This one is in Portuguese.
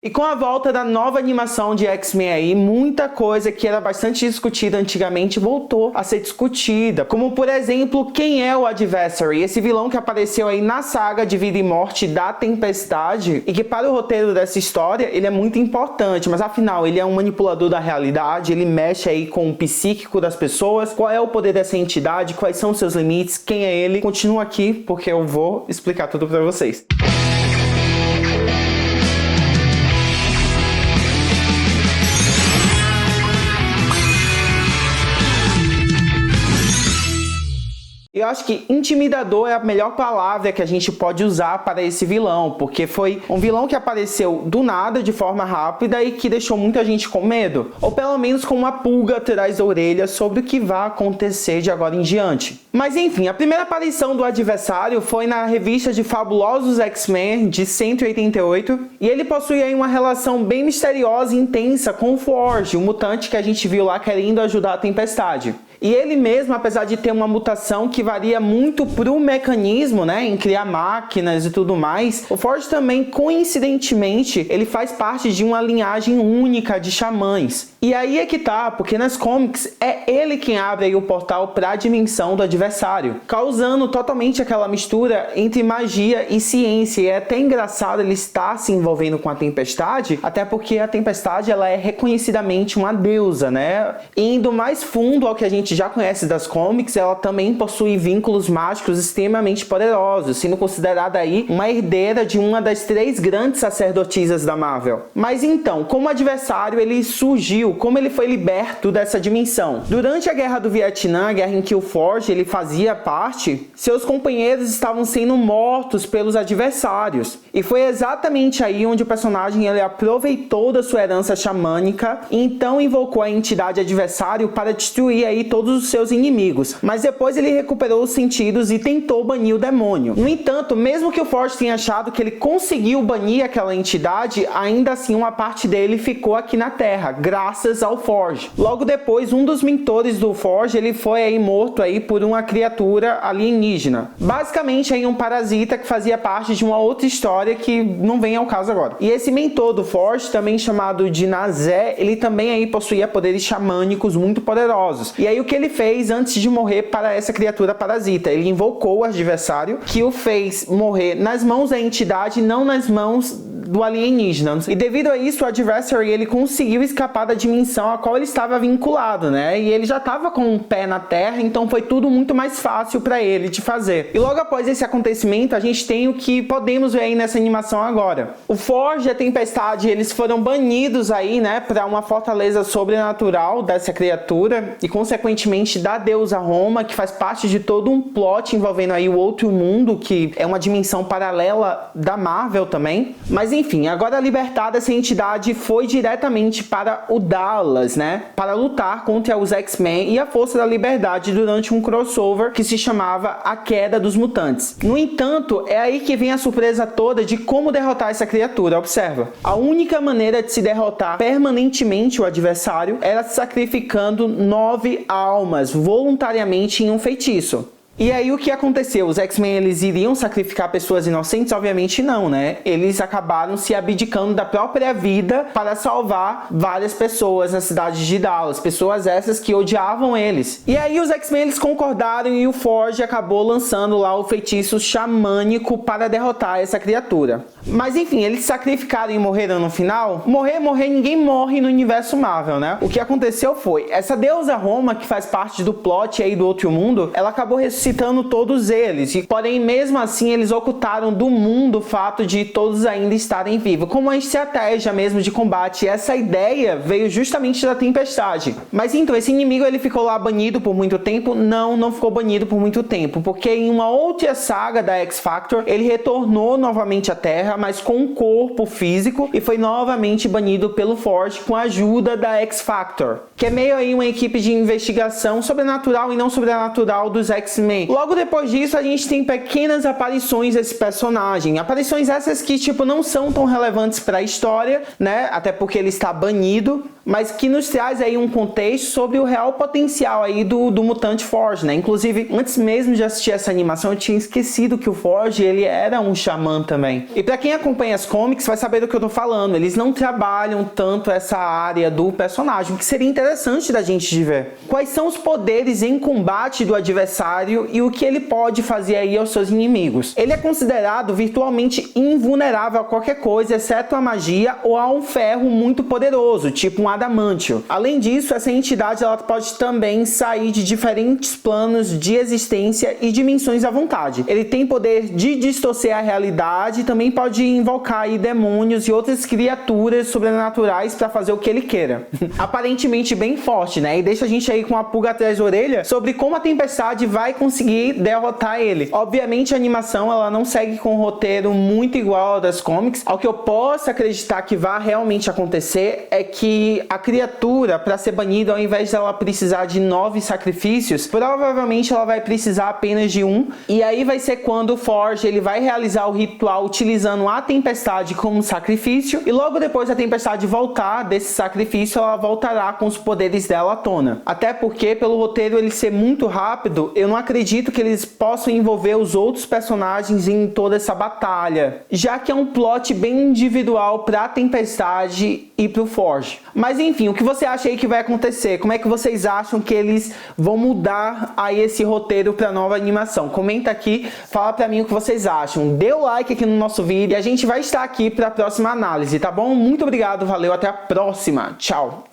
E com a volta da nova animação de X-Men aí, muita coisa que era bastante discutida antigamente voltou a ser discutida. Como, por exemplo, quem é o Adversary? Esse vilão que apareceu aí na saga de Vida e Morte da Tempestade e que para o roteiro dessa história ele é muito importante, mas afinal ele é um manipulador da realidade, ele mexe aí com o psíquico das pessoas. Qual é o poder dessa entidade? Quais são os seus limites? Quem é ele? Continua aqui porque eu vou explicar tudo para vocês. Eu acho que intimidador é a melhor palavra que a gente pode usar para esse vilão, porque foi um vilão que apareceu do nada, de forma rápida e que deixou muita gente com medo, ou pelo menos com uma pulga atrás da orelha sobre o que vai acontecer de agora em diante. Mas enfim, a primeira aparição do Adversário foi na revista de Fabulosos X-Men de 188, e ele possui aí uma relação bem misteriosa e intensa com o Forge, o mutante que a gente viu lá querendo ajudar a Tempestade. E ele mesmo, apesar de ter uma mutação que varia muito pro mecanismo, né, em criar máquinas e tudo mais, o Forge também, coincidentemente, ele faz parte de uma linhagem única de xamãs. E aí é que tá, porque nas comics é ele quem abre aí o portal para a dimensão do Adversário, causando totalmente aquela mistura entre magia e ciência. E é até engraçado ele estar se envolvendo com a Tempestade, até porque a Tempestade ela é reconhecidamente uma deusa, né? E indo mais fundo ao que a gente já conhece das comics, ela também possui vínculos mágicos extremamente poderosos, sendo considerada aí uma herdeira de uma das 3 grandes sacerdotisas da Marvel. Mas então, como Adversário ele surgiu, como ele foi liberto dessa dimensão? Durante a Guerra do Vietnã, a guerra em que o Forge ele fazia parte, seus companheiros estavam sendo mortos pelos adversários. E foi exatamente aí onde o personagem ele aproveitou da sua herança xamânica e então invocou a entidade Adversário para destruir aí todos os seus inimigos. Mas depois ele recuperou os sentidos e tentou banir o demônio. No entanto, mesmo que o Forge tenha achado que ele conseguiu banir aquela entidade, ainda assim uma parte dele ficou aqui na Terra, graças ao Forge. Logo depois, um dos mentores do Forge, ele foi aí morto aí por uma criatura alienígena. Basicamente aí um parasita que fazia parte de uma outra história que não vem ao caso agora. E esse mentor do Forge, também chamado de Nazé, ele também aí possuía poderes xamânicos muito poderosos. E aí o que ele fez antes de morrer para essa criatura parasita? Ele invocou o Adversário, que o fez morrer nas mãos da entidade, não nas mãos do alienígena. E devido a isso, o Adversary ele conseguiu escapar da dimensão a qual ele estava vinculado, né? E ele já estava com um pé na Terra, então foi tudo muito mais fácil para ele de fazer. E logo após esse acontecimento, a gente tem o que podemos ver aí nessa animação agora. O Forge e a Tempestade, eles foram banidos aí, né, para uma fortaleza sobrenatural dessa criatura e consequentemente da deusa Roma, que faz parte de todo um plot envolvendo aí o outro mundo, que é uma dimensão paralela da Marvel também. Mas enfim, agora libertada, essa entidade foi diretamente para o Dallas, né, para lutar contra os X-Men e a Força da Liberdade durante um crossover que se chamava A Queda dos Mutantes. No entanto, é aí que vem a surpresa toda de como derrotar essa criatura. Observa, a única maneira de se derrotar permanentemente o adversário era sacrificando 9 almas voluntariamente em um feitiço. E aí o que aconteceu? Os X-Men eles iriam sacrificar pessoas inocentes? Obviamente não, né? Eles acabaram se abdicando da própria vida para salvar várias pessoas na cidade de Dallas, pessoas essas que odiavam eles. E aí os X-Men eles concordaram e o Forge acabou lançando lá o feitiço xamânico para derrotar essa criatura. Mas enfim, eles sacrificaram e morreram no final? Morrer, ninguém morre no universo Marvel, né? O que aconteceu foi, essa deusa Roma, que faz parte do plot aí do outro mundo, ela acabou ressuscitando todos eles, e porém mesmo assim eles ocultaram do mundo o fato de todos ainda estarem vivos, como uma estratégia mesmo de combate. E essa ideia veio justamente da Tempestade. Mas então, esse inimigo ele ficou lá banido por muito tempo? Não ficou banido por muito tempo, porque em uma outra saga da X-Factor, ele retornou novamente à Terra, mas com um corpo físico, e foi novamente banido pelo Forge com a ajuda da X-Factor, que é meio aí uma equipe de investigação sobrenatural e não sobrenatural dos X-Men. Logo depois disso, a gente tem pequenas aparições desse personagem. Aparições essas que, tipo, não são tão relevantes para a história, né? Até porque ele está banido. mas que nos traz aí um contexto sobre o real potencial aí do mutante Forge, né? Inclusive, antes mesmo de assistir essa animação, eu tinha esquecido que o Forge, ele era um xamã também. E pra quem acompanha as comics, vai saber do que eu tô falando. Eles não trabalham tanto essa área do personagem, o que seria interessante da gente de ver. Quais são os poderes em combate do adversário e o que ele pode fazer aí aos seus inimigos. Ele é considerado virtualmente invulnerável a qualquer coisa, exceto a magia ou a um ferro muito poderoso, tipo um adamantio. Além disso, essa entidade ela pode também sair de diferentes planos de existência e dimensões à vontade. Ele tem poder de distorcer a realidade e também pode invocar aí demônios e outras criaturas sobrenaturais para fazer o que ele queira. Aparentemente bem forte, né? E deixa a gente aí com a pulga atrás da orelha sobre como a Tempestade vai conseguir derrotar ele. Obviamente a animação ela não segue com um roteiro muito igual ao das comics. Ao que eu posso acreditar que vai realmente acontecer é que a criatura, para ser banida, ao invés dela precisar de 9 sacrifícios, provavelmente ela vai precisar apenas de 1. E aí vai ser quando o Forge ele vai realizar o ritual utilizando a Tempestade como sacrifício. E logo depois da Tempestade voltar desse sacrifício, ela voltará com os poderes dela à tona. Até porque, pelo roteiro ele ser muito rápido, eu não acredito que eles possam envolver os outros personagens em toda essa batalha, já que é um plot bem individual para a Tempestade e para o Forge. Mas enfim, o que você acha aí que vai acontecer? Como é que vocês acham que eles vão mudar aí esse roteiro para nova animação? Comenta aqui, fala para mim o que vocês acham. Dê o like aqui no nosso vídeo e a gente vai estar aqui para a próxima análise, tá bom? Muito obrigado, valeu, até a próxima. Tchau!